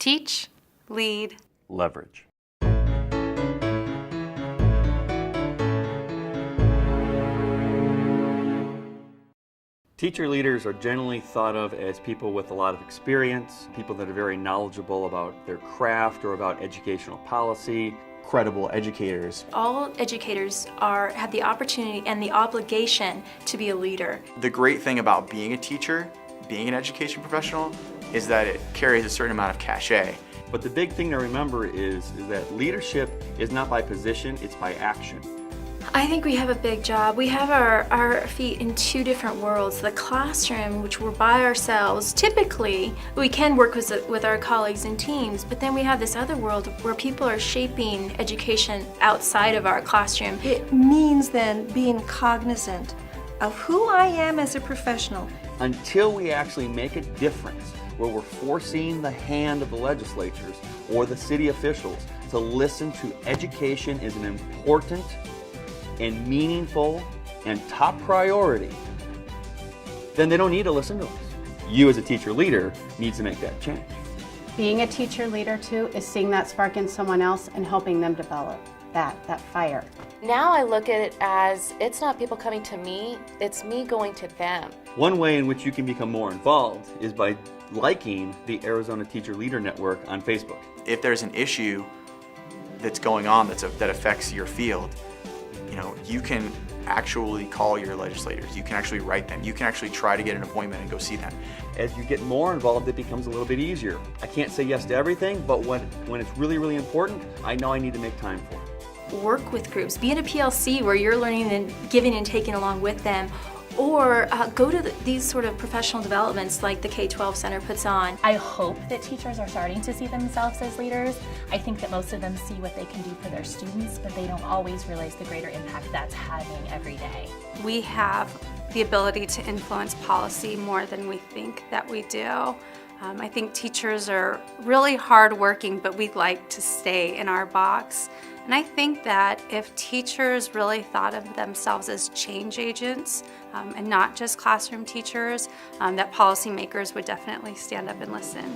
Teach, lead, leverage. Teacher leaders are generally thought of as people with a lot of experience, people that are very knowledgeable about their craft or about educational policy, credible educators. All educators have the opportunity and the obligation to be a leader. The great thing about being a teacher, being an education professional, is that it carries a certain amount of cachet. But the big thing to remember is that leadership is not by position, it's by action. I think we have a big job. We have our feet in two different worlds. The classroom, which we're by ourselves. Typically, we can work with our colleagues and teams, but then we have this other world where people are shaping education outside of our classroom. It means then being cognizant of who I am as a professional. Until we actually make a difference, where we're forcing the hand of the legislatures or the city officials to listen to education as an important and meaningful and top priority, then they don't need to listen to us. You as a teacher leader needs to make that change. Being a teacher leader too is seeing that spark in someone else and helping them develop that fire. Now I look at it as it's not people coming to me, it's me going to them. One way in which you can become more involved is by liking the Arizona Teacher Leader Network on Facebook. If there's an issue that's going on that affects your field, you can actually call your legislators. You can actually write them. You can actually try to get an appointment and go see them. As you get more involved, it becomes a little bit easier. I can't say yes to everything, but when it's really, really important, I know I need to make time for it. Work with groups. Be in a PLC where you're learning and giving and taking along with them. Or go to these sort of professional developments like the K-12 Center puts on. I hope that teachers are starting to see themselves as leaders. I think that most of them see what they can do for their students, but they don't always realize the greater impact that's having every day. We have the ability to influence policy more than we think that we do. I think teachers are really hardworking, but we'd like to stay in our box. And I think that if teachers really thought of themselves as change agents and not just classroom teachers, that policymakers would definitely stand up and listen.